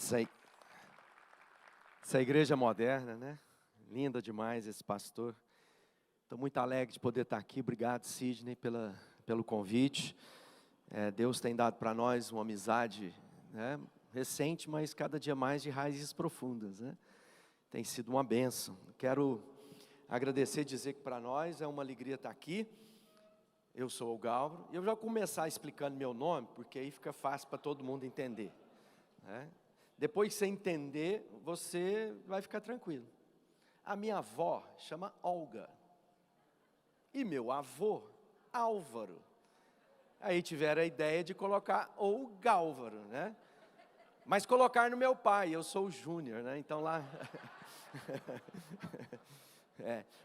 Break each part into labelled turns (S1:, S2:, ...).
S1: Essa, essa igreja moderna, né? Linda demais esse pastor. Estou muito alegre de poder estar aqui. Obrigado, Sidney, pelo convite. Deus tem dado para nós uma amizade, né, recente, mas cada dia mais de raízes profundas, né? Tem sido uma bênção. Quero agradecer e dizer que para nós é uma alegria estar aqui. Eu sou o Galvaro. E eu já vou começar explicando meu nome, porque aí fica fácil para todo mundo entender, né? Depois que você entender, você vai ficar tranquilo. A minha avó chama Olga. E meu avô, Álvaro. Aí tiveram a ideia de colocar ou Gálvaro, né? Mas colocar no meu pai, eu sou o Júnior, né? Então lá...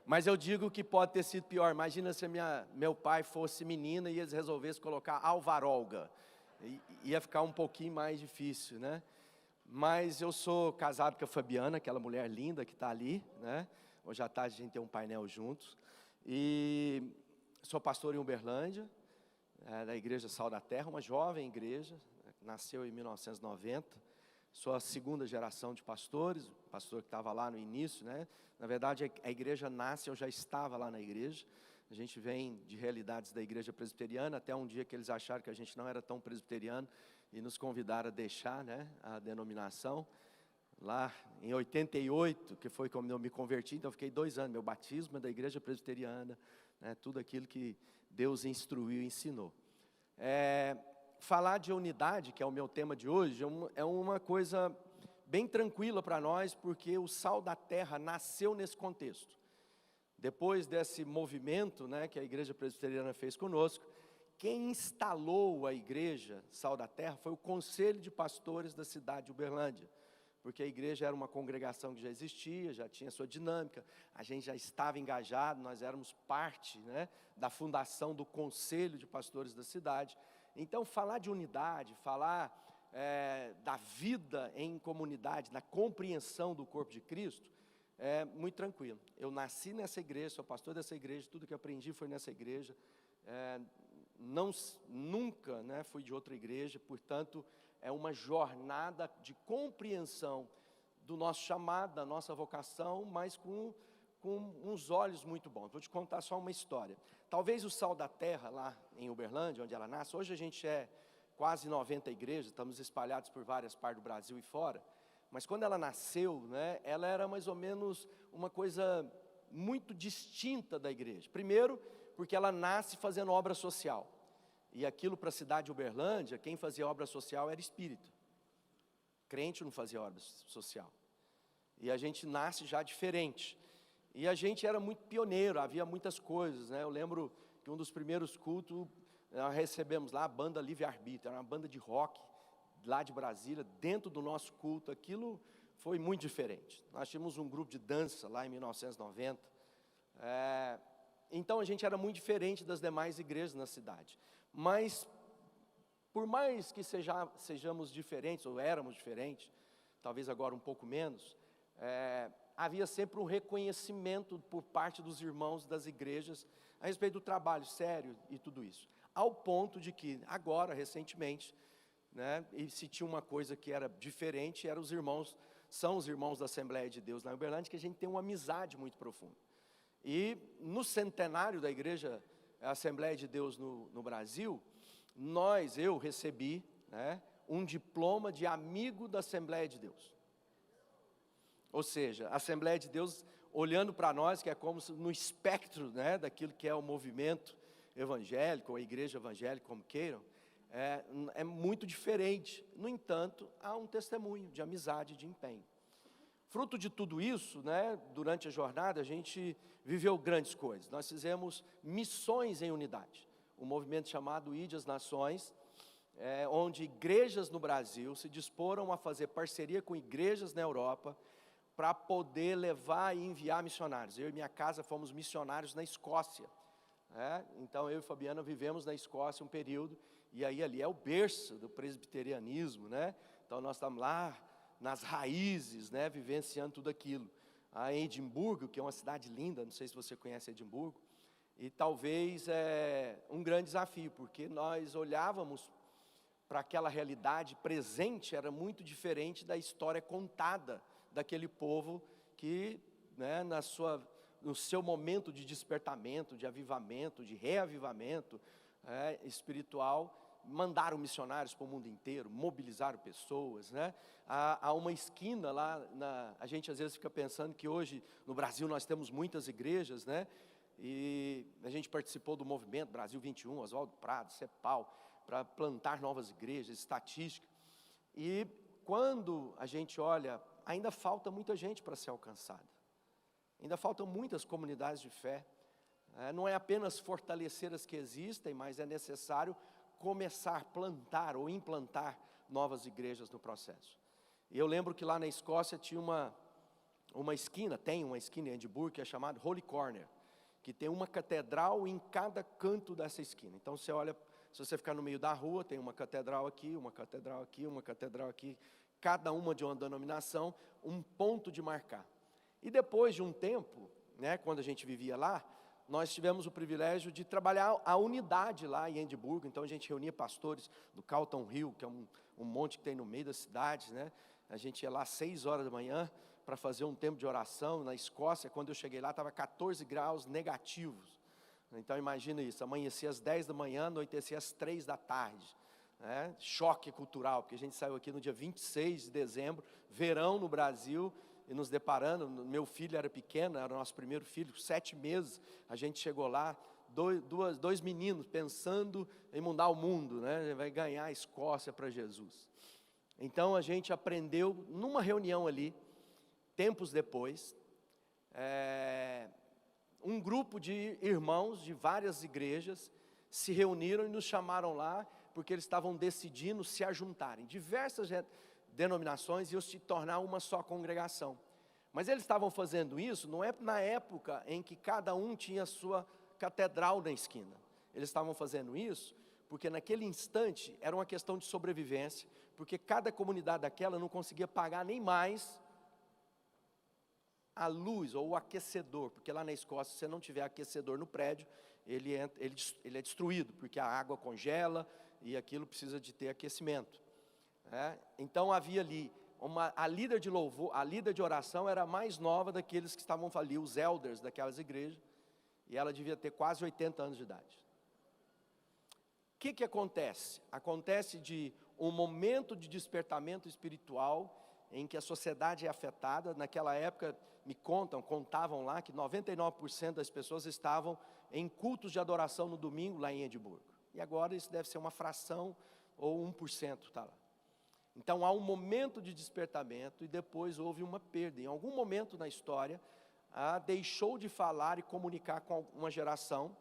S1: Mas eu digo que pode ter sido pior. Imagina se meu pai fosse menina e eles resolvessem colocar Alvarolga. Ia ficar um pouquinho mais difícil, né? Mas eu sou casado com a Fabiana, aquela mulher linda que está ali, né? Hoje à tarde a gente tem um painel juntos. E sou pastor em Uberlândia, da Igreja Sal da Terra, uma jovem igreja, nasceu em 1990. Sou a segunda geração de pastores, o pastor que estava lá no início, né? Na verdade, a igreja nasce, eu já estava lá na igreja. A gente vem de realidades da igreja presbiteriana, até um dia que eles acharam que a gente não era tão presbiteriano e nos convidaram a deixar, né, a denominação. Lá em 88, que foi quando eu me converti, então eu fiquei 2 anos, meu batismo é da igreja presbiteriana, né, tudo aquilo que Deus instruiu e ensinou. Falar de unidade, que é o meu tema de hoje, é uma coisa bem tranquila para nós, porque o Sal da Terra nasceu nesse contexto. Depois desse movimento, né, que a igreja presbiteriana fez conosco, quem instalou a igreja Sal da Terra foi o Conselho de Pastores da cidade de Uberlândia, porque a igreja era uma congregação que já existia, já tinha sua dinâmica, a gente já estava engajado, nós éramos parte, né, da fundação do Conselho de Pastores da cidade. Então, falar de unidade, falar da vida em comunidade, da compreensão do corpo de Cristo, é muito tranquilo. Eu nasci nessa igreja, sou pastor dessa igreja, tudo que aprendi foi nessa igreja. Nunca, né, fui de outra igreja, portanto, é uma jornada de compreensão do nosso chamado, da nossa vocação, mas com uns olhos muito bons. Vou te contar só uma história. Talvez o Sal da Terra, lá em Uberlândia, onde ela nasce, hoje a gente é quase 90 igrejas, estamos espalhados por várias partes do Brasil e fora, mas quando ela nasceu, né, ela era mais ou menos uma coisa muito distinta da igreja. Primeiro, porque ela nasce fazendo obra social. E aquilo para a cidade de Uberlândia, quem fazia obra social era espírita. Crente não fazia obra social. E a gente nasce já diferente. E a gente era muito pioneiro, havia muitas coisas, né? Eu lembro que um dos primeiros cultos, nós recebemos lá a banda Livre Arbítrio, era uma banda de rock, lá de Brasília, dentro do nosso culto. Aquilo foi muito diferente. Nós tínhamos um grupo de dança lá em 1990. Então a gente era muito diferente das demais igrejas na cidade. Mas, por mais que sejamos diferentes, ou éramos diferentes, talvez agora um pouco menos, havia sempre um reconhecimento por parte dos irmãos das igrejas a respeito do trabalho sério e tudo isso. Ao ponto de que, agora, recentemente, né, e se tinha uma coisa que era diferente, são os irmãos da Assembleia de Deus na Uberlândia, que a gente tem uma amizade muito profunda. E no centenário da igreja Assembleia de Deus no Brasil, eu recebi, né, um diploma de amigo da Assembleia de Deus. Ou seja, a Assembleia de Deus olhando para nós, que é como no espectro, né, daquilo que é o movimento evangélico, ou a igreja evangélica, como queiram, é muito diferente. No entanto, há um testemunho de amizade e de empenho. Fruto de tudo isso, né, durante a jornada, a gente viveu grandes coisas. Nós fizemos missões em unidade. Um movimento chamado Ide às Nações, onde igrejas no Brasil se disporam a fazer parceria com igrejas na Europa para poder levar e enviar missionários. Eu e minha casa fomos missionários na Escócia. Então eu e Fabiana vivemos na Escócia um período, e aí ali é o berço do presbiterianismo, né? Então nós estamos lá nas raízes, né, vivenciando tudo aquilo. Em Edimburgo, que é uma cidade linda, não sei se você conhece Edimburgo, e talvez um grande desafio, porque nós olhávamos para aquela realidade presente era muito diferente da história contada daquele povo que, né, no seu momento de despertamento, de avivamento, de reavivamento espiritual, mandaram missionários para o mundo inteiro, mobilizaram pessoas, né? Há uma esquina lá, a gente às vezes fica pensando que hoje no Brasil nós temos muitas igrejas, né? E a gente participou do movimento Brasil 21, Oswaldo Prado, CEPAL, para plantar novas igrejas, estatística. E quando a gente olha, ainda falta muita gente para ser alcançada. Ainda faltam muitas comunidades de fé. Não é apenas fortalecer as que existem, mas é necessário começar a plantar ou implantar novas igrejas no processo. E eu lembro que lá na Escócia tinha uma esquina, tem uma esquina em Edimburgo que é chamada Holy Corner, que tem uma catedral em cada canto dessa esquina. Então você olha, se você ficar no meio da rua, tem uma catedral aqui, uma catedral aqui, uma catedral aqui, cada uma de uma denominação, um ponto de marcar. E depois de um tempo, né, quando a gente vivia lá, nós tivemos o privilégio de trabalhar a unidade lá em Edimburgo. Então a gente reunia pastores do Calton Hill, que é um monte que tem no meio da cidade, né? A gente ia lá às 6 horas da manhã para fazer um tempo de oração. Na Escócia, quando eu cheguei lá, estava 14 graus negativos. Então imagina isso, amanhecia às 10 da manhã, anoitecia às 3 da tarde. Né? Choque cultural, porque a gente saiu aqui no dia 26 de dezembro, verão no Brasil, e nos deparando, meu filho era pequeno, era o nosso primeiro filho, 7 meses, a gente chegou lá, dois meninos pensando em mudar o mundo, né? Vai ganhar a Escócia para Jesus. Então a gente aprendeu, numa reunião ali, tempos depois, um grupo de irmãos de várias igrejas se reuniram e nos chamaram lá, porque eles estavam decidindo se ajuntarem. Diversas denominações iam se tornar uma só congregação. Mas eles estavam fazendo isso, não é na época em que cada um tinha sua catedral na esquina. Eles estavam fazendo isso porque naquele instante era uma questão de sobrevivência, porque cada comunidade daquela não conseguia pagar nem mais a luz ou o aquecedor, porque lá na Escócia, se você não tiver aquecedor no prédio, ele é destruído, porque a água congela e aquilo precisa de ter aquecimento. Então havia ali, a líder de louvor, a líder de oração era a mais nova daqueles que estavam ali, os elders daquelas igrejas, e ela devia ter quase 80 anos de idade. O que acontece? Acontece de um momento de despertamento espiritual, em que a sociedade é afetada. Naquela época, contavam lá que 99% das pessoas estavam em cultos de adoração no domingo lá em Edimburgo. E agora isso deve ser uma fração ou 1% está lá. Então há um momento de despertamento e depois houve uma perda. Em algum momento na história, deixou de falar e comunicar com uma geração,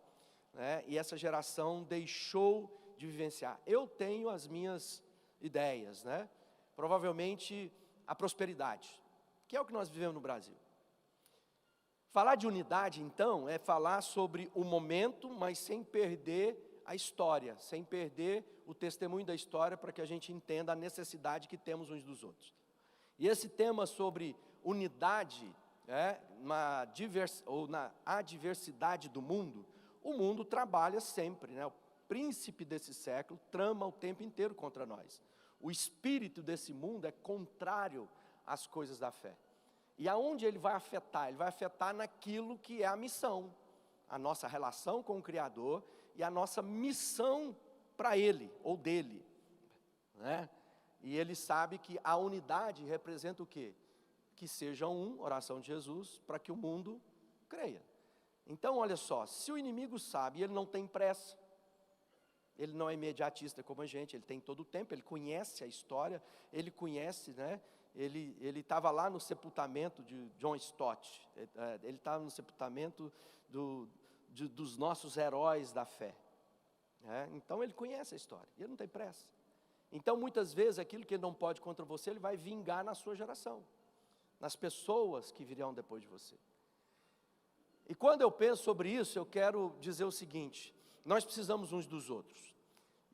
S1: né, e essa geração deixou de vivenciar. Eu tenho as minhas ideias, né? Provavelmente a prosperidade, que é o que nós vivemos no Brasil. Falar de unidade, então, é falar sobre o momento, mas sem perder a história, sem perder o testemunho da história, para que a gente entenda a necessidade que temos uns dos outros. E esse tema sobre unidade, na adversidade do mundo, o mundo trabalha sempre, né? O príncipe desse século trama o tempo inteiro contra nós. O espírito desse mundo é contrário às coisas da fé. E aonde ele vai afetar? Ele vai afetar naquilo que é a missão, a nossa relação com o Criador e a nossa missão para Ele, ou dele, né? E ele sabe que a unidade representa o quê? Que seja oração de Jesus, para que o mundo creia. Então olha só, se o inimigo sabe, ele não tem pressa, ele não é imediatista como a gente, ele tem todo o tempo, ele conhece a história, ele conhece, né? Ele estava lá no sepultamento de John Stott, ele estava no sepultamento dos nossos heróis da fé. Então ele conhece a história, e ele não tem pressa. Então muitas vezes aquilo que ele não pode contra você, ele vai vingar na sua geração, nas pessoas que virão depois de você. E quando eu penso sobre isso, eu quero dizer o seguinte: nós precisamos uns dos outros.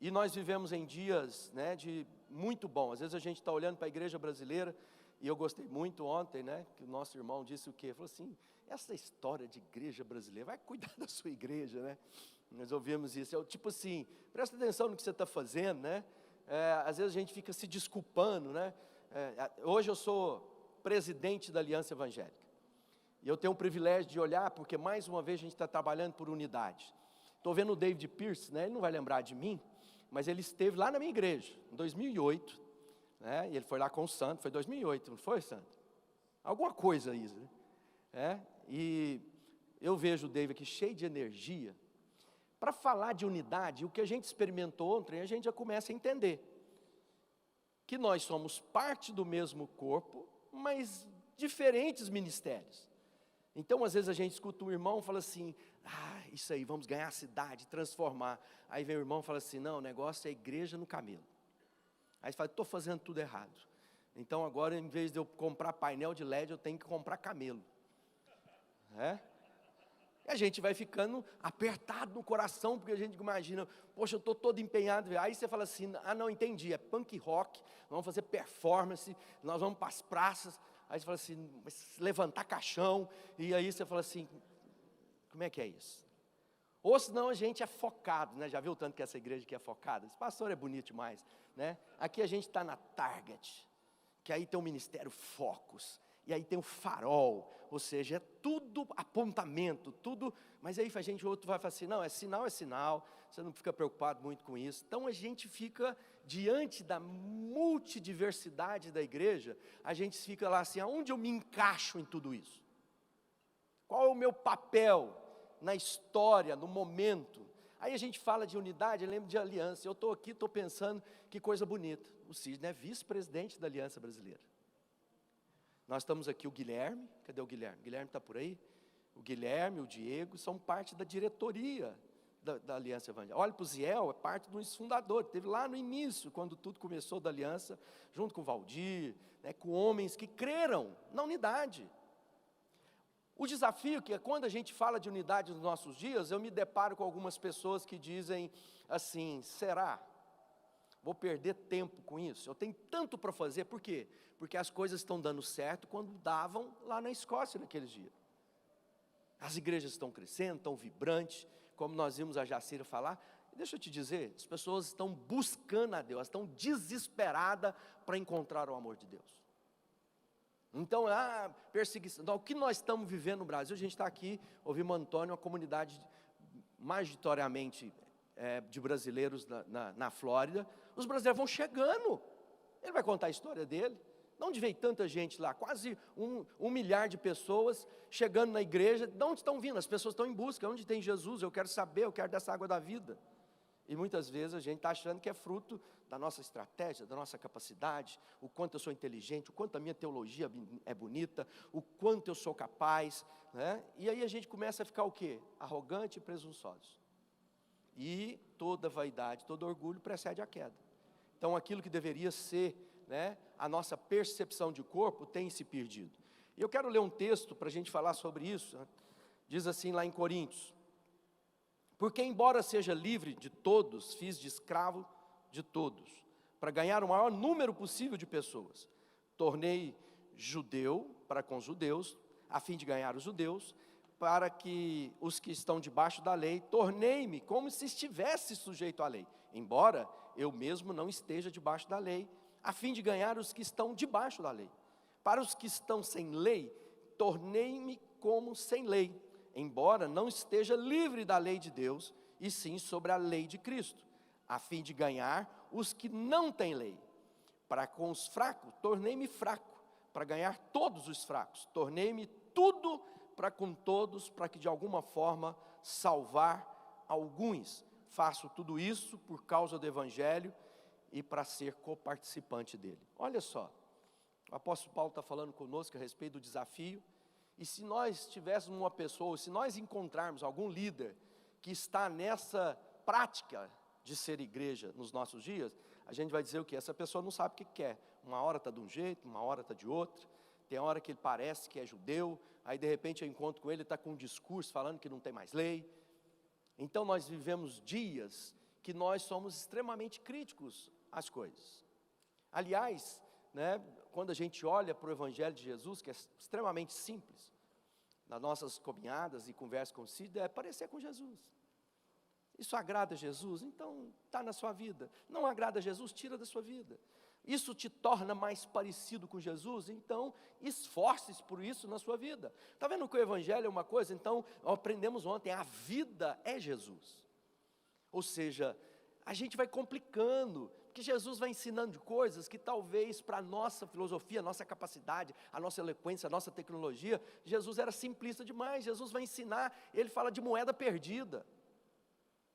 S1: E nós vivemos em dias, né, de muito bom. Às vezes a gente está olhando para a igreja brasileira, e eu gostei muito ontem, né, que o nosso irmão disse o quê? Ele falou assim: essa história de igreja brasileira, vai cuidar da sua igreja, né? Nós ouvimos isso, tipo assim, presta atenção no que você está fazendo, né? às vezes a gente fica se desculpando, né? Hoje eu sou presidente da Aliança Evangélica, e eu tenho o privilégio de olhar, porque mais uma vez a gente está trabalhando por unidade. Estou vendo o David Pierce, né? Ele não vai lembrar de mim, mas ele esteve lá na minha igreja, em 2008, né? E ele foi lá com o Santo, foi 2008, não foi, Santo? Alguma coisa isso, né? E eu vejo o David aqui cheio de energia. Para falar de unidade, o que a gente experimentou ontem, a gente já começa a entender que nós somos parte do mesmo corpo, mas diferentes ministérios. Então, às vezes a gente escuta um irmão e fala assim, isso aí, vamos ganhar a cidade, transformar. Aí vem o irmão e fala assim, não, o negócio é igreja no camelo. Aí você fala, estou fazendo tudo errado. Então agora, em vez de eu comprar painel de LED, eu tenho que comprar camelo. E a gente vai ficando apertado no coração, porque a gente imagina, poxa, eu estou todo empenhado. Aí você fala assim, não, entendi, é punk rock, nós vamos fazer performance, nós vamos para as praças. Aí você fala assim, levantar caixão, e aí você fala assim, como é que é isso? Ou senão a gente é focado, né? Já viu o tanto que essa igreja aqui é focada? Esse pastor é bonito demais, né? Aqui a gente está na Target, que aí tem o Ministério Focus, e aí tem o farol, ou seja, é tudo apontamento, tudo, mas aí a gente, o outro vai falar assim, não, é sinal, você não fica preocupado muito com isso. Então a gente fica, diante da multidiversidade da igreja, a gente fica lá assim, aonde eu me encaixo em tudo isso? Qual é o meu papel na história, no momento? Aí a gente fala de unidade, eu lembro de aliança, eu estou aqui, estou pensando, que coisa bonita, o Sidney é vice-presidente da Aliança Brasileira. Nós estamos aqui, o Guilherme, cadê o Guilherme? O Guilherme está por aí? O Guilherme, o Diego, são parte da diretoria da Aliança Evangélica. Olha para o Ziel, é parte dos fundadores, teve lá no início, quando tudo começou da Aliança, junto com o Valdir, né, com homens que creram na unidade. O desafio que é quando a gente fala de unidade nos nossos dias, eu me deparo com algumas pessoas que dizem assim, será? Vou perder tempo com isso? Eu tenho tanto para fazer, por quê? Porque as coisas estão dando certo quando davam lá na Escócia naqueles dias. As igrejas estão crescendo, estão vibrantes, como nós vimos a Jacira falar. Deixa eu te dizer, as pessoas estão buscando a Deus, elas estão desesperadas para encontrar o amor de Deus. Então, perseguição. Então, o que nós estamos vivendo no Brasil, a gente está aqui, ouvimos Antônio, uma comunidade majoritariamente de brasileiros na Flórida. Os brasileiros vão chegando, ele vai contar a história dele. De onde veio tanta gente lá? Quase um milhar de pessoas chegando na igreja. De onde estão vindo? As pessoas estão em busca. Onde tem Jesus? Eu quero saber, eu quero dessa água da vida. E muitas vezes a gente está achando que é fruto da nossa estratégia, da nossa capacidade, o quanto eu sou inteligente, o quanto a minha teologia é bonita, o quanto eu sou capaz, né? E aí a gente começa a ficar o quê? Arrogante e presunçoso. E toda vaidade, todo orgulho precede a queda. Então aquilo que deveria ser, né, a nossa percepção de corpo tem se perdido. E eu quero ler um texto para a gente falar sobre isso, né? Diz assim lá em Coríntios: porque embora seja livre de todos, fiz de escravo de todos, para ganhar o maior número possível de pessoas. Tornei judeu para com os judeus, a fim de ganhar os judeus, para que os que estão debaixo da lei, tornei-me como se estivesse sujeito à lei, embora eu mesmo não esteja debaixo da lei, a fim de ganhar os que estão debaixo da lei. Para os que estão sem lei, tornei-me como sem lei, embora não esteja livre da lei de Deus, e sim sobre a lei de Cristo, a fim de ganhar os que não têm lei. Para com os fracos, tornei-me fraco, para ganhar todos os fracos, tornei-me tudo para com todos, para que de alguma forma salvar alguns. Faço tudo isso por causa do Evangelho e para ser coparticipante dele. Olha só, o apóstolo Paulo está falando conosco a respeito do desafio. E se nós tivéssemos uma pessoa, se nós encontrarmos algum líder que está nessa prática de ser igreja nos nossos dias, a gente vai dizer o quê? Essa pessoa não sabe o que quer. Uma hora está de um jeito, uma hora está de outro. Tem hora que ele parece que é judeu, aí de repente eu encontro com ele, está com um discurso falando que não tem mais lei. Então nós vivemos dias que nós somos extremamente críticos às coisas. Aliás, né, quando a gente olha para o Evangelho de Jesus, que é extremamente simples, nas nossas caminhadas e conversas com o Cid, é parecer com Jesus. Isso agrada a Jesus? Então está na sua vida. Não agrada a Jesus? Tira da sua vida. Isso te torna mais parecido com Jesus? Então esforce-se por isso na sua vida. Está vendo que o Evangelho é uma coisa? Então aprendemos ontem, a vida é Jesus. Ou seja, a gente vai complicando, porque Jesus vai ensinando de coisas que talvez para a nossa filosofia, a nossa capacidade, a nossa eloquência, a nossa tecnologia, Jesus era simplista demais. Jesus vai ensinar, ele fala de moeda perdida.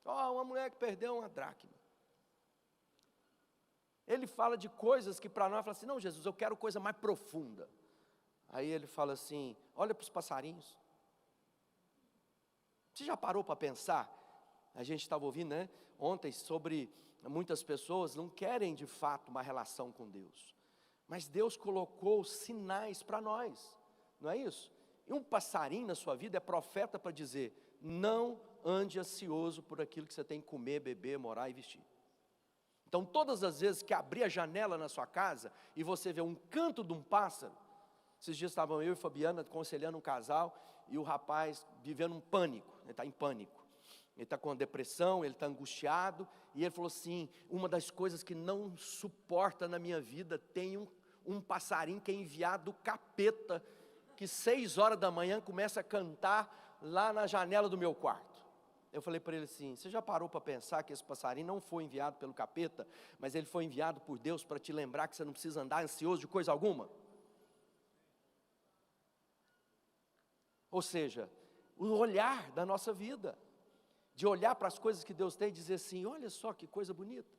S1: Uma mulher que perdeu uma dracma. Ele fala de coisas que para nós, fala assim, não, Jesus, eu quero coisa mais profunda. Aí ele fala assim, olha para os passarinhos. Você já parou para pensar? A gente estava ouvindo, né, ontem, sobre muitas pessoas não querem de fato uma relação com Deus. Mas Deus colocou sinais para nós, não é isso? E um passarinho na sua vida é profeta para dizer, não ande ansioso por aquilo que você tem que comer, beber, morar e vestir. Então todas as vezes que abrir a janela na sua casa e você vê um canto de um pássaro, esses dias estavam eu e Fabiana aconselhando um casal e o rapaz vivendo um pânico, ele está em pânico. Ele está com depressão, ele está angustiado, e ele falou assim, uma das coisas que não suporta na minha vida, tem um passarinho que é enviado do capeta, que 6 horas da manhã começa a cantar lá na janela do meu quarto. Eu falei para ele assim, você já parou para pensar que esse passarinho não foi enviado pelo capeta, mas ele foi enviado por Deus para te lembrar que você não precisa andar ansioso de coisa alguma? Ou seja, o olhar da nossa vida, de olhar para as coisas que Deus tem e dizer assim, olha só que coisa bonita.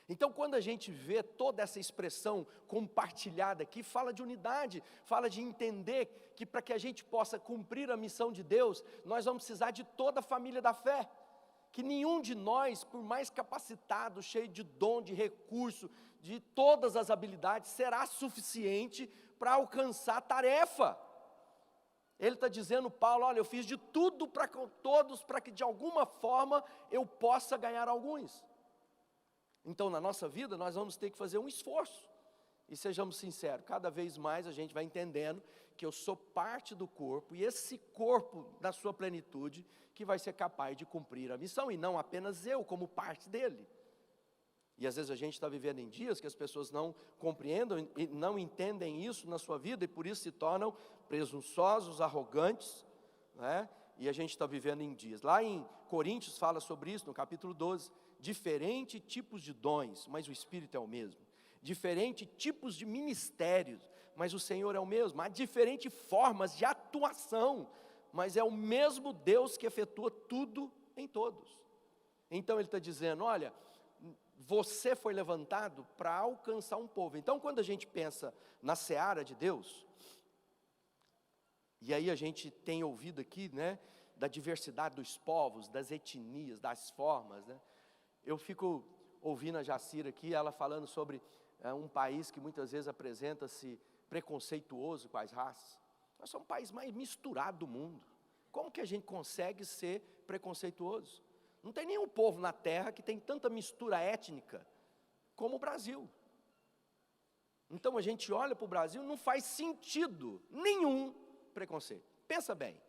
S1: Então quando a gente vê toda essa expressão compartilhada aqui, fala de unidade, fala de entender que para que a gente possa cumprir a missão de Deus, nós vamos precisar de toda a família da fé, que nenhum de nós, por mais capacitado, cheio de dom, de recurso, de todas as habilidades, será suficiente para alcançar a tarefa. Ele está dizendo, Paulo, olha, eu fiz de tudo para todos, para que de alguma forma eu possa ganhar alguns. Então na nossa vida nós vamos ter que fazer um esforço, e sejamos sinceros, cada vez mais a gente vai entendendo que eu sou parte do corpo, e esse corpo na sua plenitude, que vai ser capaz de cumprir a missão, e não apenas eu como parte dele. E às vezes a gente está vivendo em dias que as pessoas não compreendem e não entendem isso na sua vida, e por isso se tornam presunçosos, arrogantes, né? E a gente está vivendo em dias. Lá em Coríntios fala sobre isso, no capítulo 12, diferentes tipos de dons, mas o Espírito é o mesmo. Diferentes tipos de ministérios, mas o Senhor é o mesmo. Há diferentes formas de atuação, mas é o mesmo Deus que efetua tudo em todos. Então ele está dizendo, olha, você foi levantado para alcançar um povo. Então quando a gente pensa na seara de Deus, e aí a gente tem ouvido aqui, né, da diversidade dos povos, das etnias, das formas, né? Eu fico ouvindo a Jacira aqui, ela falando sobre um país que muitas vezes apresenta-se preconceituoso com as raças. Nós somos o país mais misturado do mundo. Como que a gente consegue ser preconceituoso? Não tem nenhum povo na terra que tem tanta mistura étnica como o Brasil. Então a gente olha para o Brasil, não faz sentido nenhum preconceito. Pensa bem,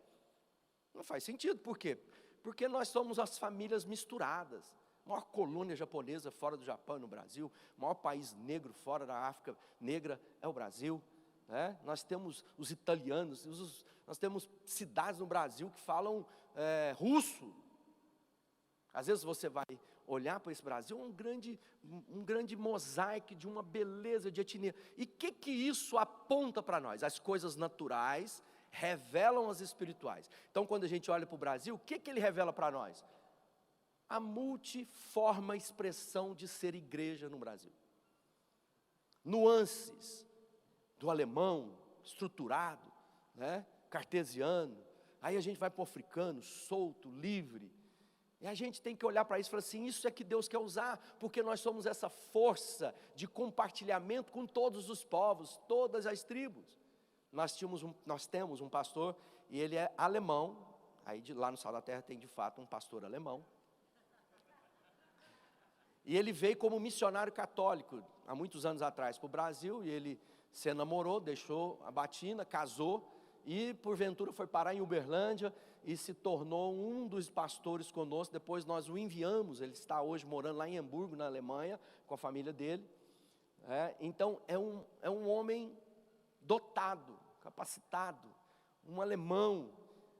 S1: não faz sentido, por quê? Porque nós somos as famílias misturadas. A maior colônia japonesa fora do Japão no Brasil, o maior país negro fora da África negra é o Brasil, né? Nós temos os italianos, nós temos cidades no Brasil que falam russo. Às vezes você vai olhar para esse Brasil, um grande mosaico de uma beleza de etnia. E o que isso aponta para nós? As coisas naturais revelam as espirituais. Então quando a gente olha para o Brasil, o que ele revela para nós? A multiforme expressão de ser igreja no Brasil. Nuances do alemão, estruturado, né, cartesiano. Aí a gente vai para o africano, solto, livre. E a gente tem que olhar para isso e falar assim, isso é que Deus quer usar, porque nós somos essa força de compartilhamento com todos os povos, todas as tribos. Nós temos um pastor, e ele é alemão, aí lá no Sal da Terra tem de fato um pastor alemão. E ele veio como missionário católico, há muitos anos atrás, para o Brasil, e ele se namorou, deixou a batina, casou, e porventura foi parar em Uberlândia, e se tornou um dos pastores conosco. Depois nós o enviamos, ele está hoje morando lá em Hamburgo, na Alemanha, com a família dele. Então é um homem dotado, capacitado, um alemão,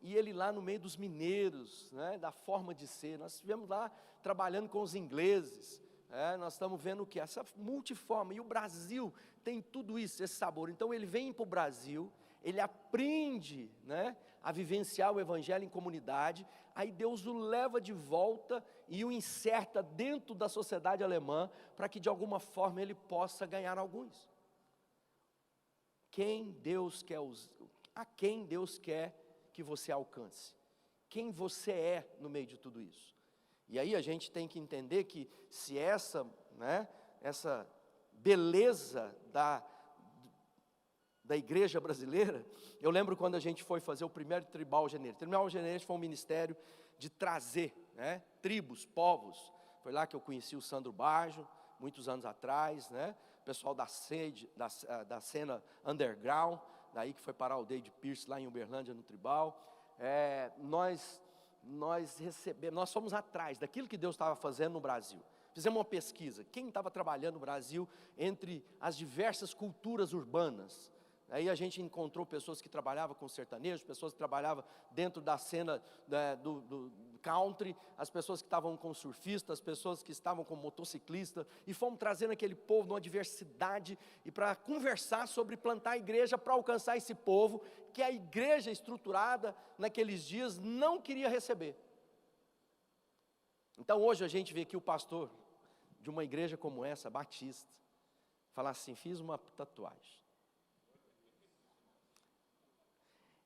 S1: e ele lá no meio dos mineiros, né, da forma de ser. Nós estivemos lá trabalhando com os ingleses, nós estamos vendo o que? Essa multiforma, e o Brasil tem tudo isso, esse sabor. Então ele vem para o Brasil, ele aprende, né, a vivenciar o evangelho em comunidade, aí Deus o leva de volta e o inserta dentro da sociedade alemã, para que de alguma forma ele possa ganhar alguns. A quem Deus quer que você alcance? Quem você é no meio de tudo isso? E aí a gente tem que entender que se essa beleza da igreja brasileira, eu lembro quando a gente foi fazer o primeiro Tribal Generês. Tribal Generês foi um ministério de trazer, né, tribos, povos. Foi lá que eu conheci o Sandro Baggio, muitos anos atrás, né, o pessoal da cena underground, daí que foi parar o David Pierce lá em Uberlândia, no Tribal. Nós fomos atrás daquilo que Deus estava fazendo no Brasil. Fizemos uma pesquisa, quem estava trabalhando no Brasil entre as diversas culturas urbanas. Aí a gente encontrou pessoas que trabalhavam com sertanejo, pessoas que trabalhavam dentro da cena do country, as pessoas que estavam com surfistas, as pessoas que estavam com motociclista, e fomos trazendo aquele povo numa diversidade, e para conversar sobre plantar a igreja, para alcançar esse povo, que a igreja estruturada naqueles dias não queria receber. Então hoje a gente vê aqui o pastor de uma igreja como essa, batista, falar assim: fiz uma tatuagem.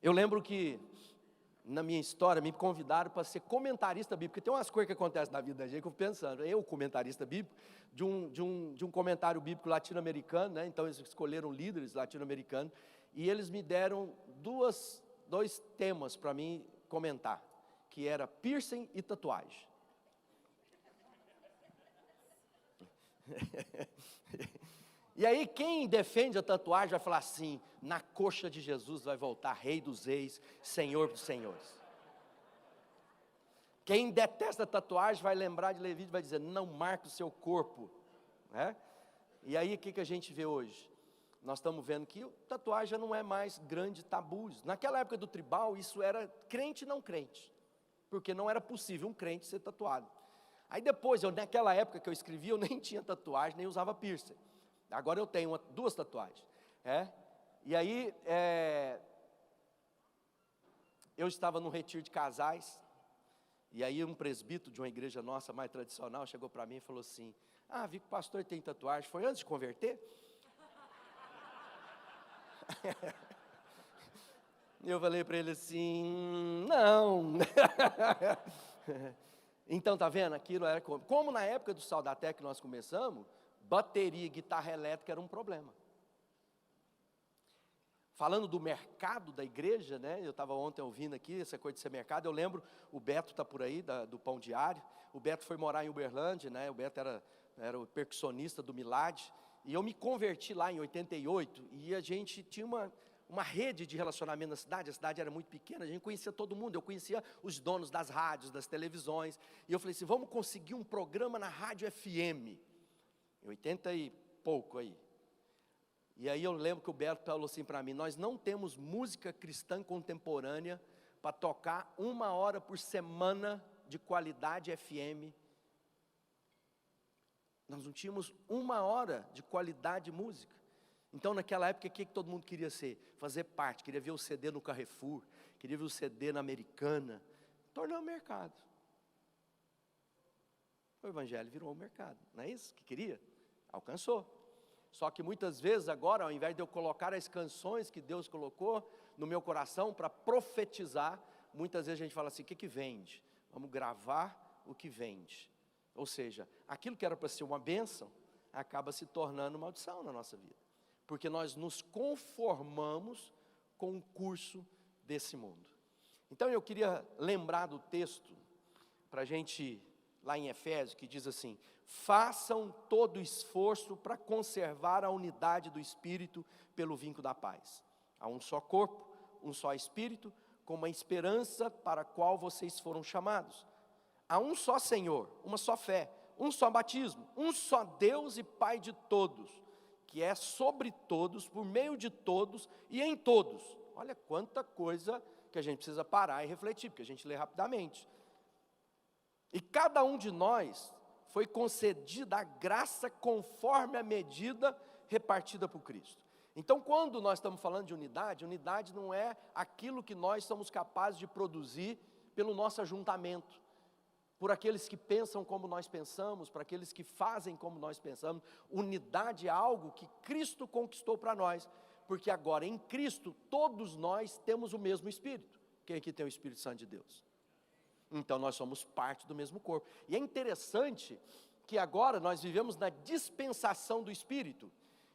S1: Eu lembro que, na minha história, me convidaram para ser comentarista bíblico, porque tem umas coisas que acontecem na vida da gente que eu fico pensando. Eu, comentarista bíblico, de um comentário bíblico latino-americano, né? Então eles escolheram líderes latino-americanos, e eles me deram dois temas para mim comentar, que era piercing e tatuagem. E aí quem defende a tatuagem vai falar assim: na coxa de Jesus vai voltar Rei dos Reis, Senhor dos Senhores. Quem detesta a tatuagem vai lembrar de Levítico e vai dizer: não marque o seu corpo, né? E aí o que a gente vê hoje? Nós estamos vendo que tatuagem já não é mais grande tabu. Naquela época do tribal, isso era crente e não crente, porque não era possível um crente ser tatuado. Aí depois, naquela época que eu escrevi, eu nem tinha tatuagem, nem usava piercing. Agora eu tenho duas tatuagens. E aí, eu estava num retiro de casais, e aí um presbítero de uma igreja nossa mais tradicional chegou para mim e falou assim: vi que o pastor tem tatuagem, foi antes de converter? Eu falei para ele assim: não. Então, tá vendo? Aquilo era como na época do Saldatec que nós começamos, bateria e guitarra elétrica era um problema. Falando do mercado da igreja, né? Eu estava ontem ouvindo aqui essa coisa de ser mercado. Eu lembro, o Beto está por aí, do Pão Diário. O Beto foi morar em Uberlândia, né? O Beto era o percussionista do Milad. E eu me converti lá em 88, e a gente tinha uma rede de relacionamento na cidade. A cidade era muito pequena, a gente conhecia todo mundo. Eu conhecia os donos das rádios, das televisões. E eu falei assim: vamos conseguir um programa na rádio FM. Em 80 e pouco aí. E aí eu lembro que o Beto falou assim para mim: nós não temos música cristã contemporânea para tocar 1 hora por semana de qualidade FM. Nós não tínhamos 1 hora de qualidade de música. Então naquela época o que todo mundo queria ser? Fazer parte, queria ver o CD no Carrefour, queria ver o CD na Americana. Tornou o mercado. O evangelho virou um mercado, não é isso que queria? Alcançou. Só que muitas vezes agora, ao invés de eu colocar as canções que Deus colocou no meu coração para profetizar, muitas vezes a gente fala assim: o que vende? Vamos gravar o que vende. Ou seja, aquilo que era para ser uma bênção, acaba se tornando uma maldição na nossa vida. Porque nós nos conformamos com o curso desse mundo. Então eu queria lembrar do texto, para a gente, lá em Efésios, que diz assim: façam todo esforço para conservar a unidade do Espírito pelo vínculo da paz. Há um só corpo, um só Espírito, como a esperança para a qual vocês foram chamados. Há um só Senhor, uma só fé, um só batismo, um só Deus e Pai de todos, que é sobre todos, por meio de todos e em todos. Olha quanta coisa que a gente precisa parar e refletir, porque a gente lê rapidamente. E cada um de nós foi concedida a graça conforme a medida repartida por Cristo. Então, quando nós estamos falando de unidade, unidade não é aquilo que nós somos capazes de produzir pelo nosso ajuntamento, por aqueles que pensam como nós pensamos, para aqueles que fazem como nós pensamos. Unidade é algo que Cristo conquistou para nós, porque agora em Cristo todos nós temos o mesmo Espírito. Quem aqui tem o Espírito Santo de Deus? Então nós somos parte do mesmo corpo. E é interessante que agora nós vivemos na dispensação do Espírito.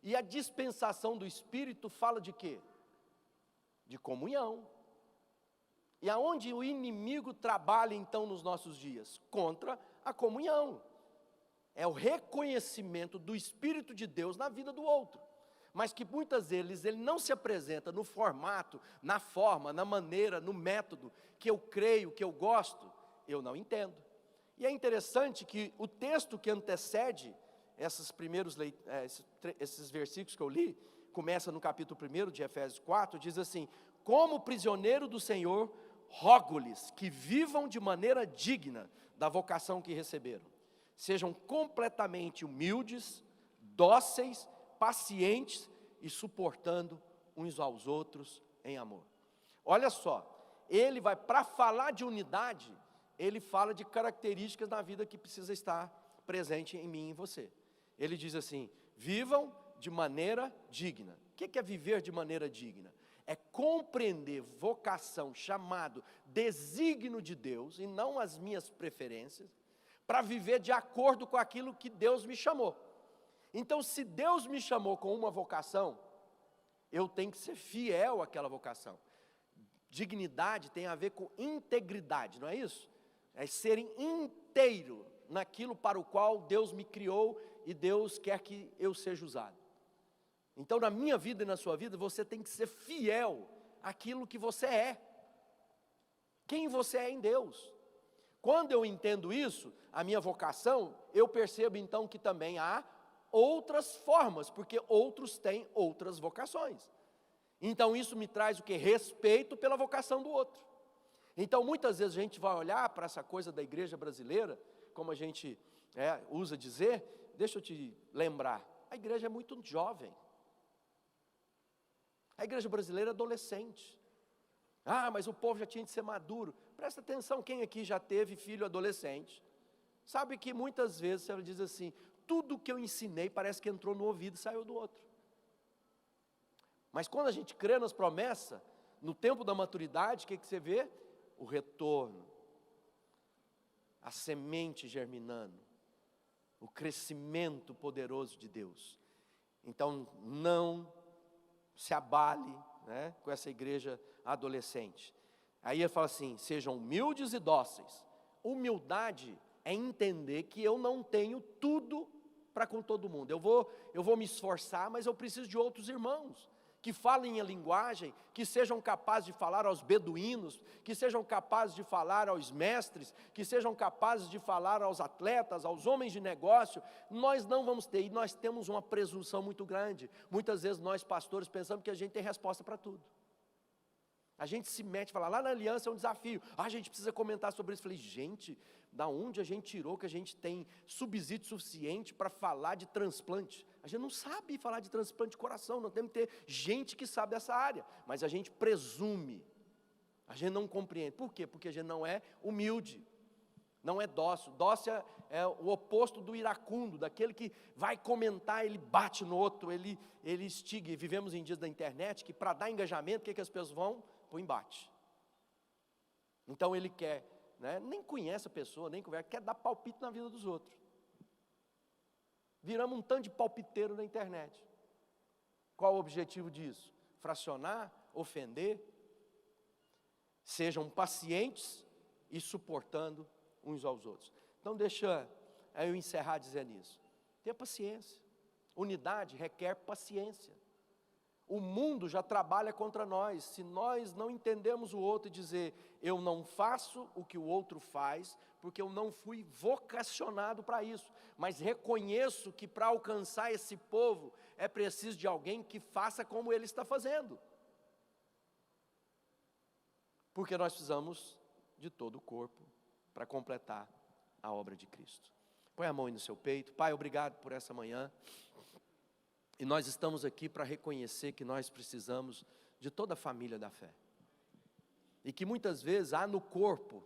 S1: E a dispensação do Espírito fala de quê? De comunhão. E aonde o inimigo trabalha então nos nossos dias? Contra a comunhão. É o reconhecimento do Espírito de Deus na vida do outro. Mas que muitas vezes ele não se apresenta no formato, na forma, na maneira, no método que eu creio, que eu gosto, eu não entendo. E é interessante que o texto que antecede esses versículos que eu li, começa no capítulo 1 de Efésios 4, diz assim: como prisioneiro do Senhor, rogo-lhes que vivam de maneira digna da vocação que receberam. Sejam completamente humildes, dóceis, pacientes e suportando uns aos outros em amor. Olha só, ele vai, para falar de unidade, ele fala de características na vida que precisa estar presente em mim e em você. Ele diz assim: vivam de maneira digna. O que é viver de maneira digna? É compreender vocação, chamado, desígnio de Deus, e não as minhas preferências, para viver de acordo com aquilo que Deus me chamou. Então, se Deus me chamou com uma vocação, eu tenho que ser fiel àquela vocação. Dignidade tem a ver com integridade, não é isso? É ser inteiro naquilo para o qual Deus me criou e Deus quer que eu seja usado. Então, na minha vida e na sua vida, você tem que ser fiel àquilo que você é. Quem você é em Deus. Quando eu entendo isso, a minha vocação, eu percebo então que também há outras formas, porque outros têm outras vocações. Então isso me traz o que? Respeito pela vocação do outro. Então muitas vezes a gente vai olhar para essa coisa da igreja brasileira, como a gente usa dizer, deixa eu te lembrar, a igreja é muito jovem. A igreja brasileira é adolescente. Ah, mas o povo já tinha de ser maduro. Presta atenção, quem aqui já teve filho adolescente, sabe que muitas vezes ela diz assim: tudo que eu ensinei parece que entrou no ouvido e saiu do outro. Mas quando a gente crê nas promessas, no tempo da maturidade, o que você vê? O retorno, a semente germinando, o crescimento poderoso de Deus. Então não se abale, com essa igreja adolescente. Aí ele fala assim: sejam humildes e dóceis. Humildade é entender que eu não tenho tudo para com todo mundo. Eu vou me esforçar, mas eu preciso de outros irmãos que falem a linguagem, que sejam capazes de falar aos beduínos, que sejam capazes de falar aos mestres, que sejam capazes de falar aos atletas, aos homens de negócio. Nós não vamos ter, e nós temos uma presunção muito grande. Muitas vezes nós pastores pensamos que a gente tem resposta para tudo. A gente se mete e fala: lá na aliança é um desafio, a gente precisa comentar sobre isso. Eu falei: gente, da onde a gente tirou que a gente tem subsídio suficiente para falar de transplante? A gente não sabe falar de transplante de coração, nós temos que ter gente que sabe dessa área, mas a gente presume, a gente não compreende. Por quê? Porque a gente não é humilde, não é dócil. Dócil é o oposto do iracundo, daquele que vai comentar, ele bate no outro, ele instiga. E vivemos em dias da internet que para dar engajamento, o que as pessoas vão? Para o embate. Então ele quer, nem conhece a pessoa, nem conversa, quer dar palpite na vida dos outros. Viramos um tanto de palpiteiro na internet. Qual o objetivo disso? Fracionar, ofender. Sejam pacientes e suportando uns aos outros. Então deixa eu encerrar dizendo isso. Tenha paciência. Unidade requer paciência. o mundo já trabalha contra nós. Se nós não entendemos o outro e dizer, eu não faço o que o outro faz, porque eu não fui vocacionado para isso, mas reconheço que para alcançar esse povo, é preciso de alguém que faça como ele está fazendo. Porque nós precisamos de todo o corpo para completar a obra de Cristo. Põe a mão aí no seu peito. Pai, obrigado por essa manhã. E nós estamos aqui para reconhecer que nós precisamos de toda a família da fé. E que muitas vezes há no corpo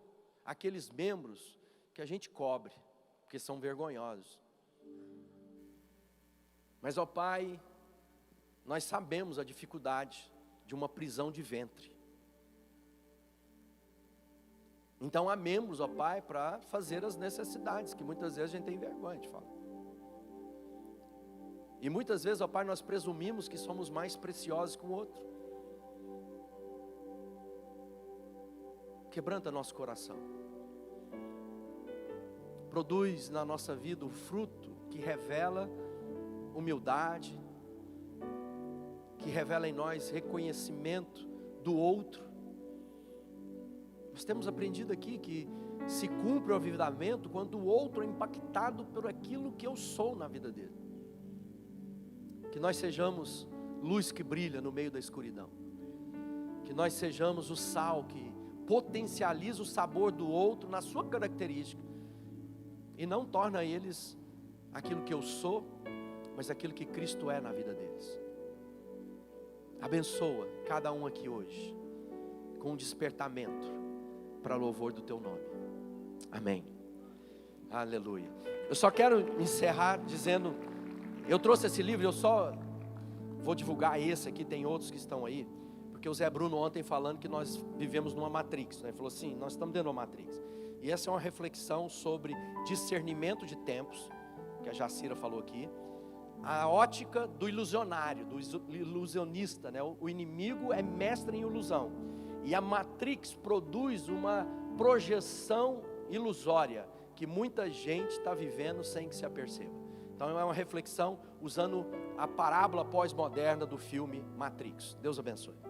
S1: aqueles membros que a gente cobre, porque são vergonhosos. Mas, ó Pai, nós sabemos a dificuldade de uma prisão de ventre. Então há membros, ó Pai, para fazer as necessidades, que muitas vezes a gente tem vergonha de falar. E muitas vezes, ó Pai, nós presumimos que somos mais preciosos que o outro. Quebranta nosso coração. Produz na nossa vida o fruto que revela humildade, que revela em nós reconhecimento do outro. Nós temos aprendido aqui que se cumpre o avivamento quando o outro é impactado por aquilo que eu sou na vida dele. Que nós sejamos luz que brilha no meio da escuridão. Que nós sejamos o sal que potencializa o sabor do outro na sua característica. E não torna eles aquilo que eu sou, mas aquilo que Cristo é na vida deles. Abençoa cada um aqui hoje com um despertamento para louvor do Teu nome. Amém. Aleluia. Eu só quero encerrar dizendo, eu trouxe esse livro, eu só vou divulgar esse aqui, tem outros que estão aí, porque o Zé Bruno ontem falando que nós vivemos numa Matrix, né? Ele falou assim, nós estamos dentro de uma Matrix. E essa é uma reflexão sobre discernimento de tempos, que a Jacira falou aqui, a ótica do ilusionário, do ilusionista, né? O inimigo é mestre em ilusão, e a Matrix produz uma projeção ilusória, que muita gente está vivendo sem que se aperceba. Então é uma reflexão usando a parábola pós-moderna do filme Matrix. Deus abençoe.